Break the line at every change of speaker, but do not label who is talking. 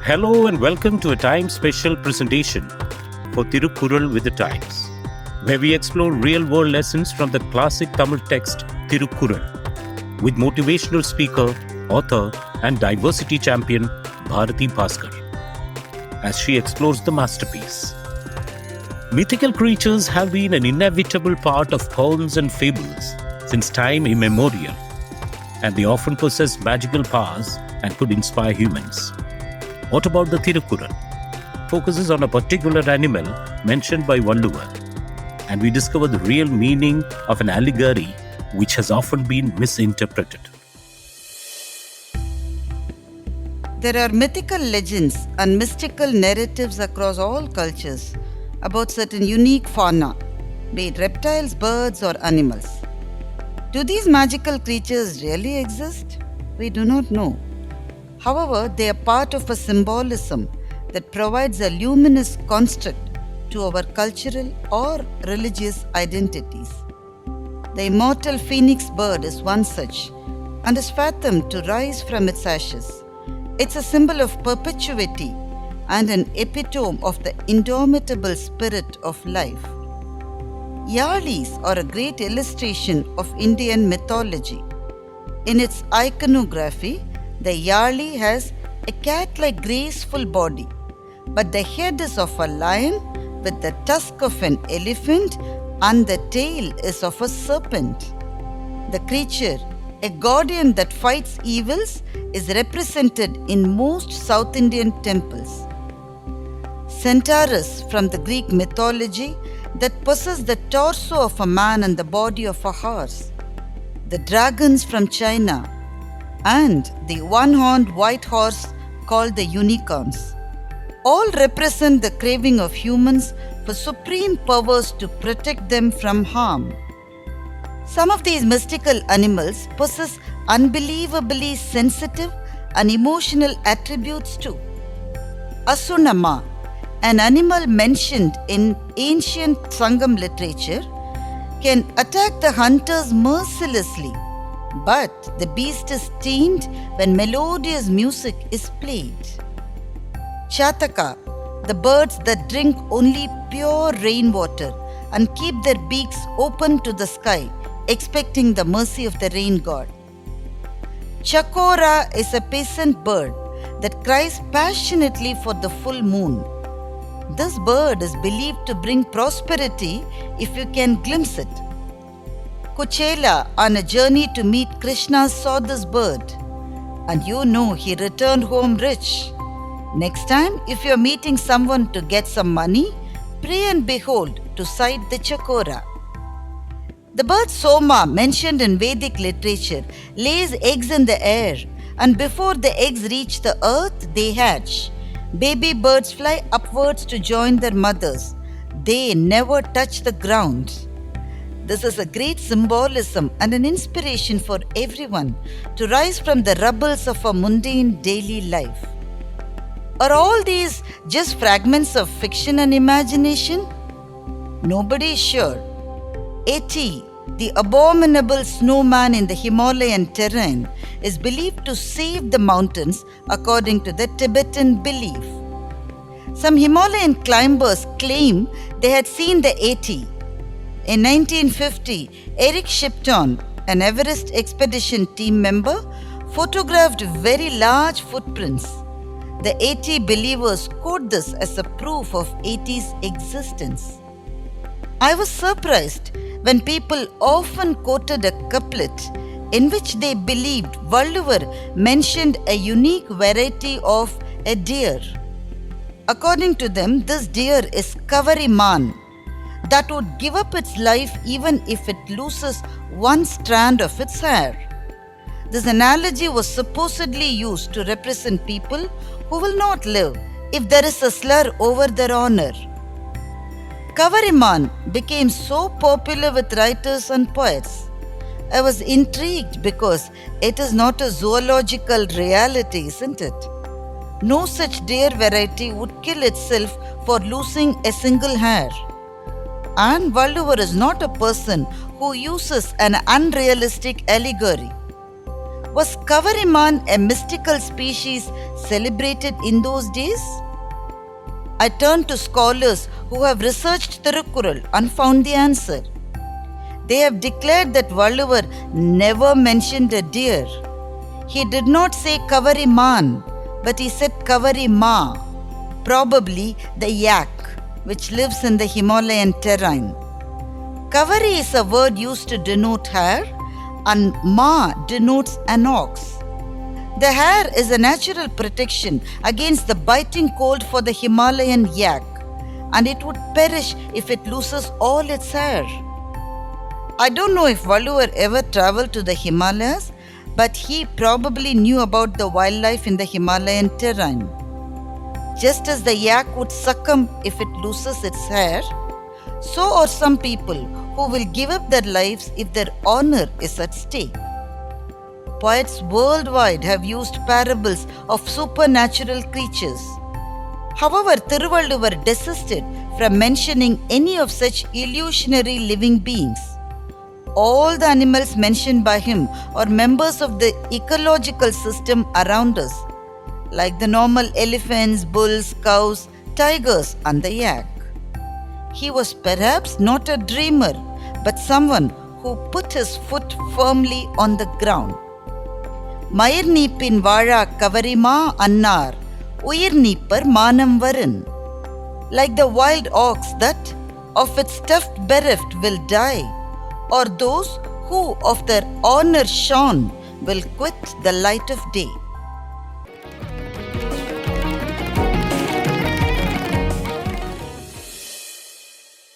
Hello and welcome to a time special presentation for Thirukkural with the Times, where we explore real-world lessons from the classic Tamil text Thirukkural with motivational speaker, author and diversity champion Bharathi Baskar as she explores the masterpiece. Mythical creatures have been an inevitable part of poems and fables since time immemorial, and they often possess magical powers and could inspire humans. What about the Thirukkural? Focuses on a particular animal mentioned by Valluvar, and we discover the real meaning of an allegory which has often been misinterpreted.
There are mythical legends and mystical narratives across all cultures about certain unique fauna, be it reptiles, birds, or animals. Do these magical creatures really exist? We do not know. However, they are part of a symbolism that provides a luminous construct to our cultural or religious identities. The immortal phoenix bird is one such, and is fathomed to rise from its ashes. It's a symbol of perpetuity and an epitome of the indomitable spirit of life. Yalis are a great illustration of Indian mythology. In its iconography, the Yali has a cat-like graceful body, but the head is of a lion with the tusk of an elephant and the tail is of a serpent. The creature, a guardian that fights evils, is represented in most South Indian temples. Centaurus from the Greek mythology that possess the torso of a man and the body of a horse. The dragons from China and the one-horned white horse called the unicorns. All represent the craving of humans for supreme powers to protect them from harm. Some of these mystical animals possess unbelievably sensitive and emotional attributes too. Asunama, an animal mentioned in ancient Sangam literature, can attack the hunters mercilessly, but the beast is tamed when melodious music is played. Chataka, the birds that drink only pure rainwater and keep their beaks open to the sky, expecting the mercy of the rain god. Chakora is a peasant bird that cries passionately for the full moon. This bird is believed to bring prosperity if you can glimpse it. Kuchela, on a journey to meet Krishna, saw this bird, and he returned home rich. Next time, if you are meeting someone to get some money, pray and behold to sight the chakora. The bird Soma, mentioned in Vedic literature, lays eggs in the air, and before the eggs reach the earth, they hatch. Baby birds fly upwards to join their mothers. They never touch the ground. This is a great symbolism and an inspiration for everyone to rise from the rubbles of a mundane daily life. Are all these just fragments of fiction and imagination? Nobody is sure. Eti, the abominable snowman in the Himalayan terrain, is believed to save the mountains according to the Tibetan belief. Some Himalayan climbers claim they had seen the Eti. In 1950, Eric Shipton, an Everest expedition team member, photographed very large footprints. The Eti believers quote this as a proof of Eti's existence. I was surprised when people often quoted a couplet in which they believed Valluvar mentioned a unique variety of a deer. According to them, this deer is Kavarimaa, that would give up its life even if it loses one strand of its hair. This analogy was supposedly used to represent people who will not live if there is a slur over their honor. Kavarimaa became so popular with writers and poets. I was intrigued because it is not a zoological reality, isn't it? No such deer variety would kill itself for losing a single hair. And Valluvar is not a person who uses an unrealistic allegory. Was Kavarimaa a mystical species celebrated in those days? I turned to scholars who have researched Thirukkural and found the answer. They have declared that Valluvar never mentioned a deer. He did not say Kavarimaan, but he said Kavarimaa, probably the yak, which lives in the Himalayan terrain. Kavari is a word used to denote hare, and Ma denotes an ox. The hare is a natural protection against the biting cold for the Himalayan yak, and it would perish if it loses all its hair. I don't know if Valluvar ever traveled to the Himalayas, but he probably knew about the wildlife in the Himalayan terrain. Just as the yak would succumb if it loses its hair, so are some people who will give up their lives if their honor is at stake. Poets worldwide have used parables of supernatural creatures. However, Thiruvalluvar desisted from mentioning any of such illusionary living beings. All the animals mentioned by him are members of the ecological system around us, like the normal elephants, bulls, cows, tigers, and the yak. He was perhaps not a dreamer, but someone who put his foot firmly on the ground. Mayirneeppin Vaazhaa Kavarimaa Annaar, Uyirneeppar Maanam Varin. Like the wild ox that, of its stuffed bereft, will die, or those who of their honor shorn will quit the light of day.